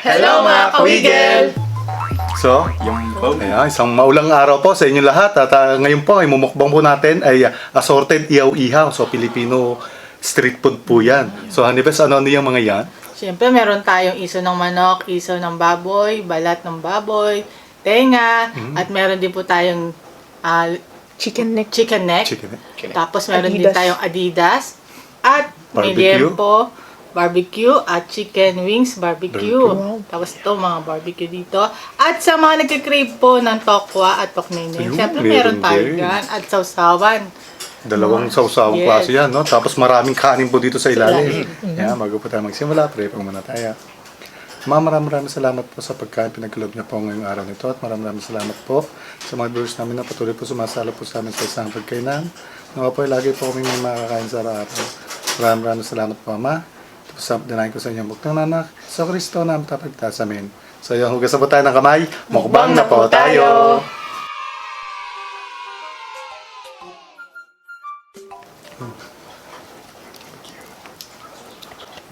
Hello mga kawigel! So, ayan, isang maulang araw po sa inyo lahat. At ngayon po ay mumukbang po natin ay assorted ihaw-ihaw. So, Filipino street food po yan. So, Hanibes, ano yung mga yan? Siyempre, meron tayong iso ng manok, iso ng baboy, balat ng baboy, tenga, at meron din po tayong Chicken neck. chicken neck. Chicken. Tapos meron din Adidas. tayong Adidas. At may Barbecue. liempo, barbecue, at chicken wings barbecue. Wow. Tapos ito, mga barbecue dito. At sa mga nagkikrave po ng tokwa at tokneneng, Ayun, siyempre meron meron tayo din. dyan. At sausawan. Dalawang sausawang Yes. klase yan, no? Tapos maraming kanin po dito sa ilalim. Yan, bago po tayo magsimula, pray po muna tayo. Maraming salamat po sa pagkain pinagkaloob niyo po ngayong araw nito at maraming salamat po sa mga viewers namin na patuloy po sumasalo po sa amin sa isang pagkainan. Nawa po lagi po kami may makakain sa araw. Maraming salamat po, Ama. Tapos dinahin ko sa inyong bukang nanak sa Kristo na matapagtas amin. So yung hugas na po tayo ng kamay, mukbang na po tayo!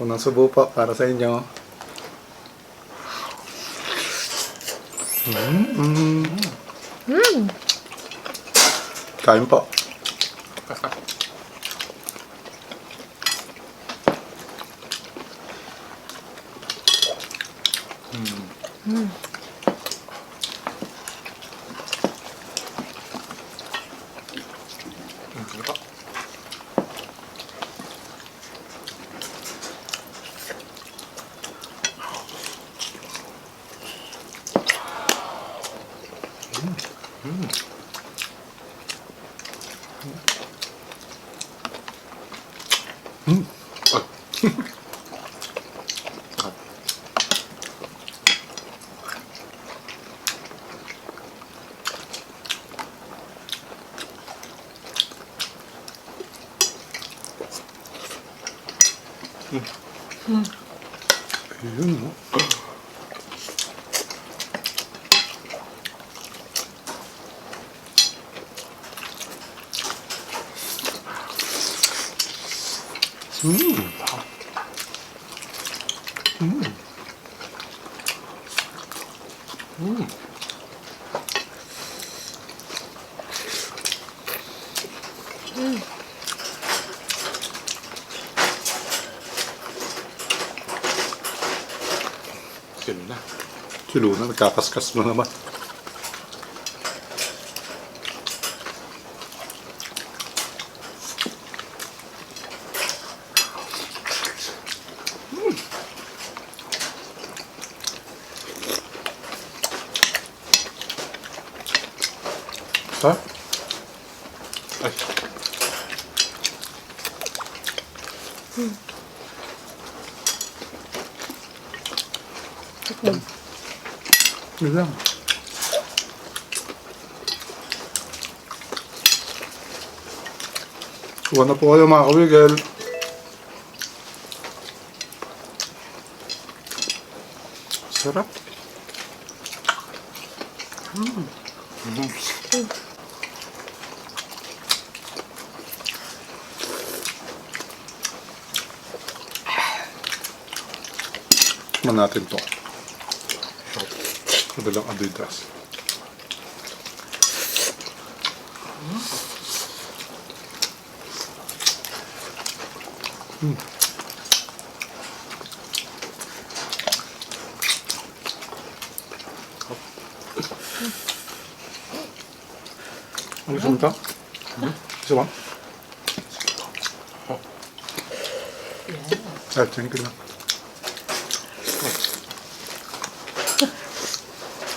Unang subo po para sa inyo. Kain po. Ayun, no? Si Luna, nagkakaskas mo naman. Ha? Ay. Yun lang. Kuha na po kayo mga kawigel. Sarap. Tikman natin to. Madalang Adidas. Gusto mo ito? Gusto mo? Ay, thank you lang.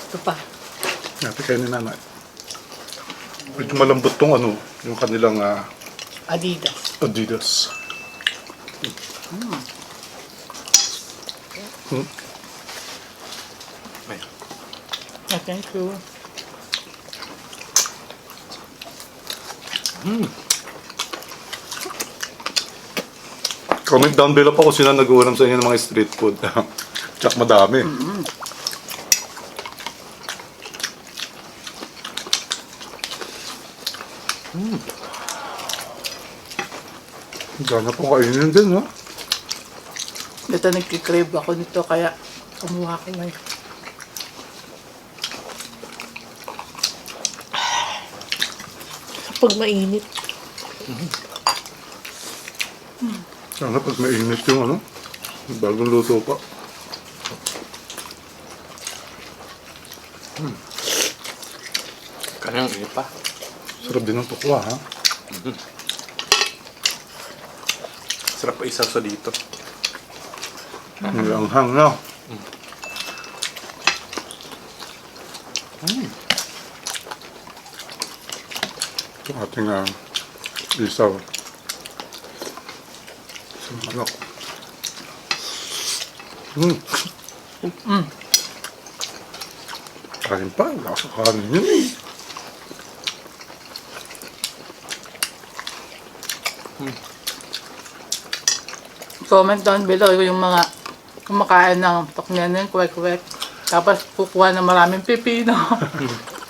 Ito pa. Natin kayo ni nanay. Medyo malambot tong ano, yung kanilang Adidas. Adidas. Thank you. Comment down below po kung sino nag-uulam sa inyo ng mga street food. Tsak madami. Gana po kainin din, no? Ito nagkikrave ako nito kaya kumuha ko ngayon. Pag mainit. Sana pag mainit yung ano, bagong luto pa. Kanyang init pa. Sarap din ng tukwa, ha? Sarap pa isa sa dito. Ang langhang, no? Ito ating isaw. Sa manok. Kain pa, lasa kanin yun eh. Comment down below yung mga kumakain ng tokneneng, kwek-kwek. Tapos kukuha ng maraming pipino.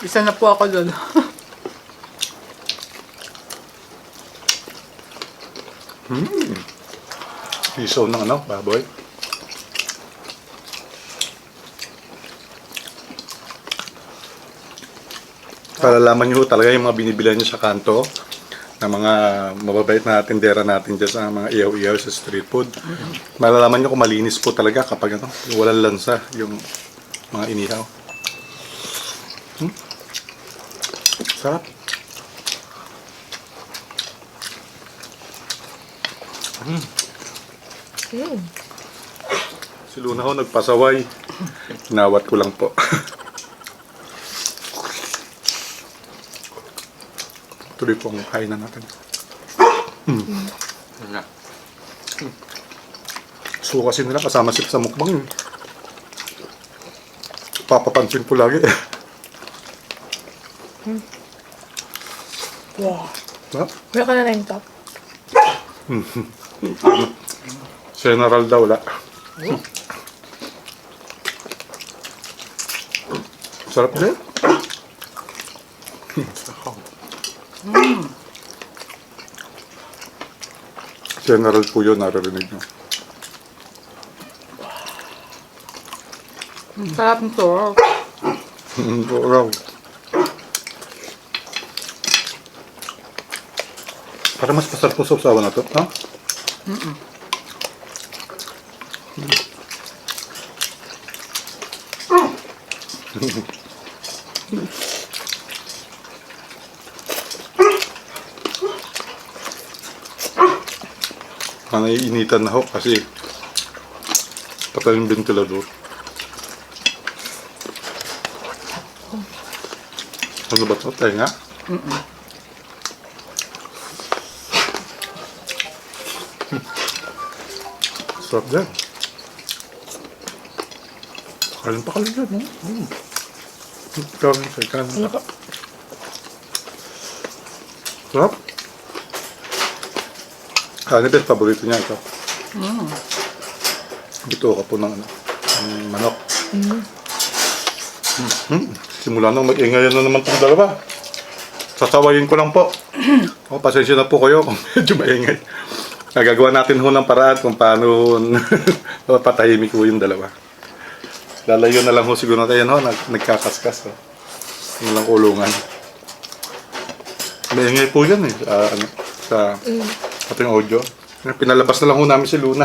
Isa na po ako doon. Isaw ng ano, baboy. Palalaman nyo talaga yung mga binibilan nyo sa kanto na mga mababait na tindera natin dyan sa mga iyaw-iyaw sa street food. Malalaman nyo kung malinis po talaga kapag ano, walang lansa yung mga inihaw. Sarap. Si Luna ho nagpasaway. Nawat ko lang po. Tuloy po ang kainan natin. Ano na? So kasi nila kasama sila sa mukbang. Papapansin po lagi. Wow. Ha? Meron ka na na yung top. General daw wala. Sarap din. General po yun, naririnig nyo. Sarap nito. Raw. Para mas masarap po sa usawa na to, ha? Naiinitan na ho kasi patay yung ventilador. Ano ba ito? Tayo nga? Sarap dyan. Kain pa kayo dyan, no? Kain pa kayo. Sarap. Ano ba, paborito niya ito? Ito ka po ng, ano, ng manok. Simula nang mag-ingayan na naman itong dalawa. Sasawayin ko lang po. Pasensya na po kayo kung medyo maingay. Nagagawa natin ho ng paraan kung paano patahimik ko yung dalawa. Lalayo na lang ho siguro tayo ho, nagkakaskas. Ho. Yung lang kulungan. Maingay po yan eh. Sa ating audio. Pinalabas na lang ho namin si Luna.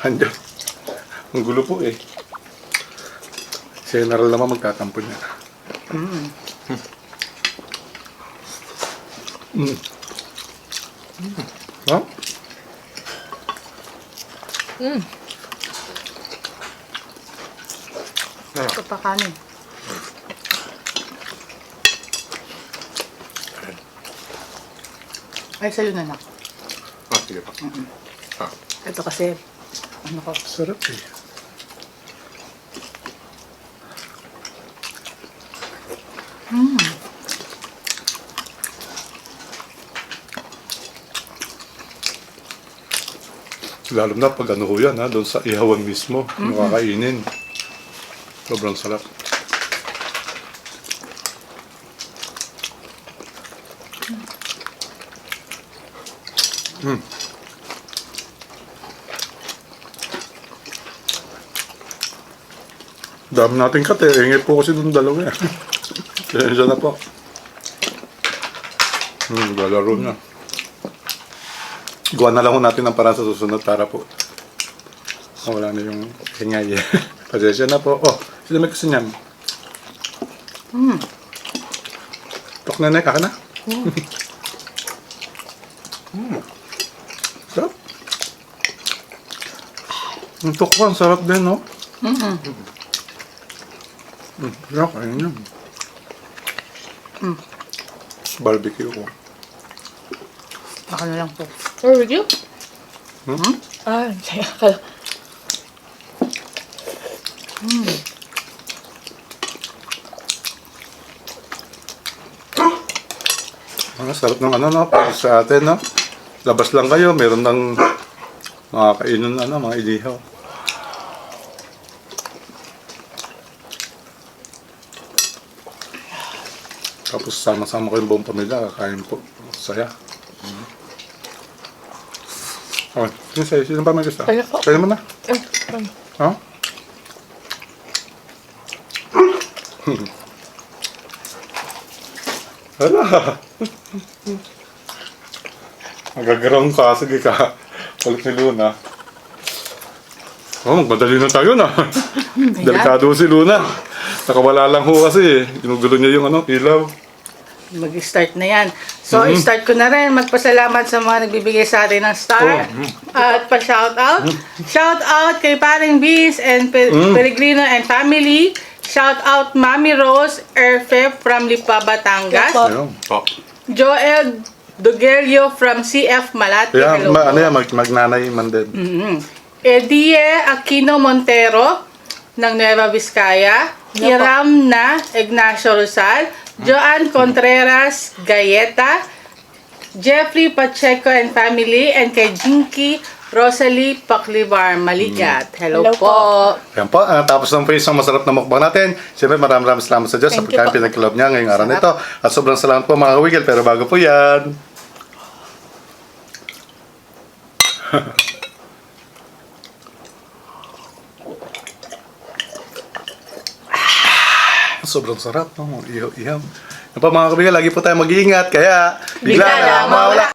Andiyan. Ang gulo po eh. General naman magtatampo niya. Ha? Ito pa kanin. Ay, sa'yo na na. Sige pa. Ito kasi, ano ko, Sarap eh. Lalo na pag ano ho yan, ha, doon sa ihawan mismo, makakainin. Sobrang sarap. Dami natin kat eh. Ingay po kasi dun dalawa eh. Kaya na po. Lalaro na. Gawa na lang ho natin ang paraan sa susunod para po wala na yung ingay eh. Pasensya na po. Oh, sino may gusto niyan? Tok na nek, na? Sarap. Ang tok ko, ang sarap din, no? Sarap, ayun yun. Barbecue ko. Ako na lang po. Barbecue? Ah, saya ka. Ang sarap ng ano, no? Para sa atin, no? Labas lang kayo, meron ng mga kainan, ano, mga ilihaw. Tapos sama-sama ko yung buong pamilya, kakain po. Saya. Okay, sino sa'yo? Sino pa may gusto? Kaya po. Kaya mo na. Ha? Hala! Magagaroon ka, sige ka. Kulit ni Luna. Oh, magmadali na tayo na. Delikado si Luna. Nakawala lang ho kasi. Ginugulo niya yung ano, ilaw. Mag-start na yan. So, start ko na rin. Magpasalamat sa mga nagbibigay sa atin ng star. At pa-shoutout. Shoutout kay Paring Bis and Peregrino and family. Shoutout Mami Rose Erfe from Lipa, Batangas. Ayun. Oh. Joel Dogelio from CF Malate. Kaya, Hello ano po. yan, magnanay man din. Edie Aquino Montero ng Nueva Vizcaya. Hiram na Ignacio Rosal. Joan Contreras Gayeta. Jeffrey Pacheco and family. And kay Jinky Rosalie Paclivar Maligat. Hello, Hello po. Ayan po, tapos na po yung isang masarap na mukbang natin. Siyempre maraming salamat sa Diyos sa Thank you pagkain po. pinagkalob niya ngayong araw nito. At sobrang salamat po mga kawigil, pero bago po yan. Sobrang sarap, no? Ihaw-ihaw. Yan po mga kawigil, lagi po tayo mag-iingat, kaya Bigla lang mawala.